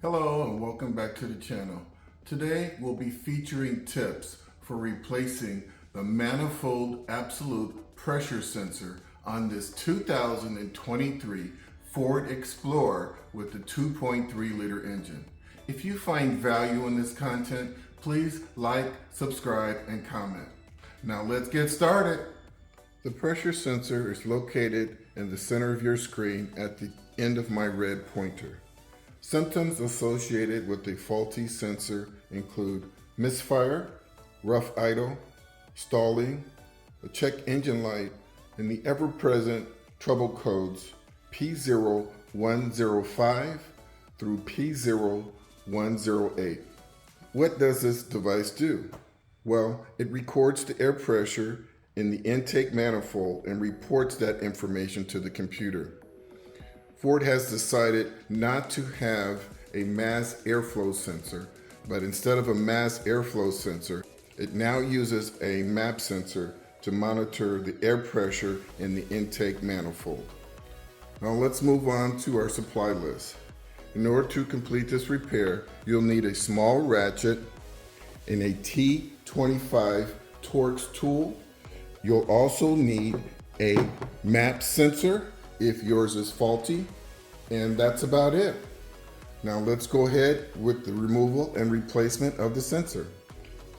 Hello and welcome back to the channel. Today we'll be featuring tips for replacing the Manifold Absolute Pressure sensor on this 2023 Ford Explorer with the 2.3 liter engine. If you find value in this content, please like, subscribe, and comment. Now let's get started. The pressure sensor is located in the center of your screen at the end of my red pointer. Symptoms associated with a faulty sensor include misfire, rough idle, stalling, a check engine light, and the ever-present trouble codes P0105 through P0108. What does this device do? Well, it records the air pressure in the intake manifold and reports that information to the computer. Ford has decided not to have a mass airflow sensor, but instead of a mass airflow sensor, it now uses a MAP sensor to monitor the air pressure in the intake manifold. Now let's move on to our supply list. In order to complete this repair, you'll need a small ratchet and a T25 torx tool. You'll also need a MAP sensor if yours is faulty, and that's about it. Now let's go ahead with the removal and replacement of the sensor.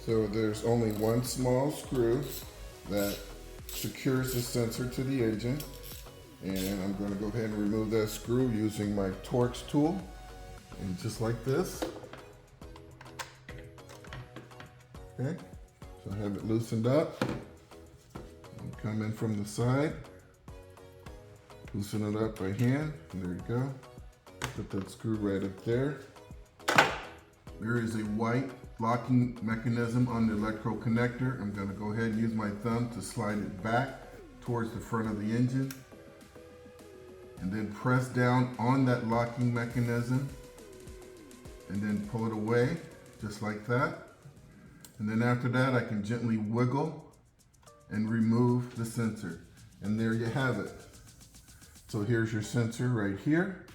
So there's only one small screw that secures the sensor to the engine, and I'm going to go ahead and remove that screw using my torx tool, and just like this. Okay, so I have it loosened up. Come in from the side, loosen it up by hand, and there you go. Put that screw right up there. There is a white locking mechanism on the electro connector. I'm going to go ahead and use my thumb to slide it back towards the front of the engine, and then press down on that locking mechanism, and then pull it away, just like that. And then after that, I can gently wiggle and remove the sensor. And there you have it. So here's your sensor right here.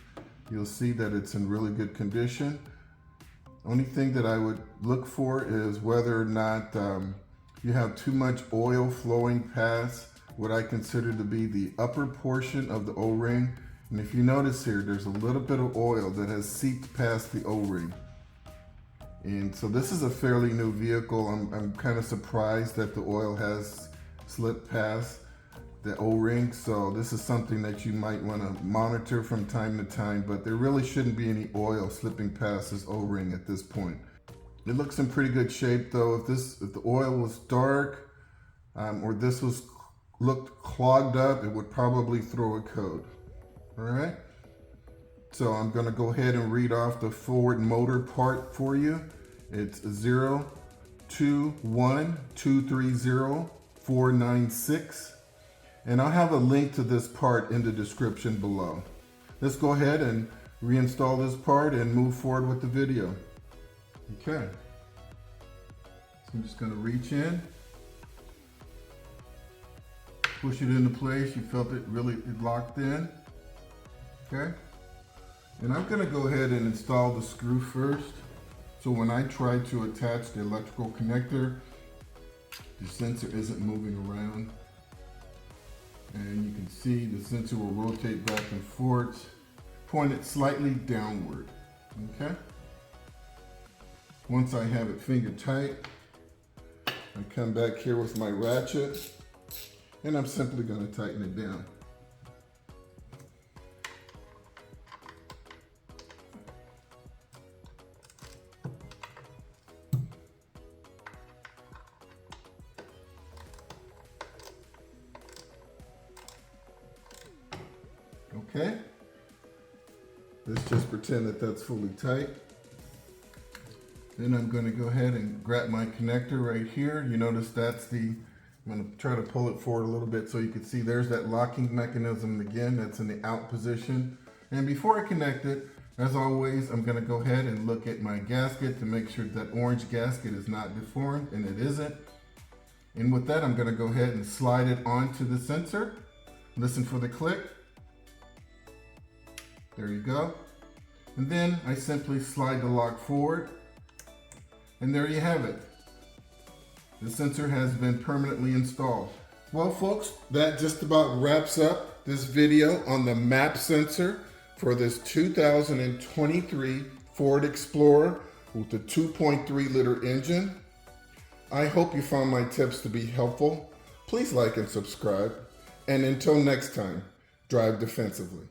You'll see that it's in really good condition. Only thing that I would look for is whether or not you have too much oil flowing past what I consider to be the upper portion of the O-ring. And if you notice here, there's a little bit of oil that has seeped past the O-ring. And so this is a fairly new vehicle. I'm kind of surprised that the oil has slipped past the O-ring, so this is something that you might want to monitor from time to time, but there really shouldn't be any oil slipping past this O-ring at this point. It looks in pretty good shape though. If the oil was dark or this looked clogged up, it would probably throw a code. All right, so I'm going to go ahead and read off the forward motor part for you. It's 021230496, and I'll have a link to this part in the description below. Let's go ahead and reinstall this part and move forward with the video. Okay, so I'm just going to reach in, push it into place. You felt it really locked in. Okay, and I'm going to go ahead and install the screw first. So when I try to attach the electrical connector, the sensor isn't moving around. And you can see the sensor will rotate back and forth, pointed slightly downward. Okay. Once I have it finger tight, I come back here with my ratchet, and I'm simply going to tighten it down. Okay, let's just pretend that that's fully tight. Then I'm going to go ahead and grab my connector right here. You notice that's I'm going to try to pull it forward a little bit so you can see there's that locking mechanism again that's in the out position. And before I connect it, as always, I'm going to go ahead and look at my gasket to make sure that orange gasket is not deformed, and it isn't. And with that, I'm going to go ahead and slide it onto the sensor. Listen for the click. There you go. And then I simply slide the lock forward, and there you have it. The sensor has been permanently installed. Well folks, that just about wraps up this video on the MAP sensor for this 2023 Ford Explorer with the 2.3 liter engine. I hope you found my tips to be helpful. Please like and subscribe. And until next time, drive defensively.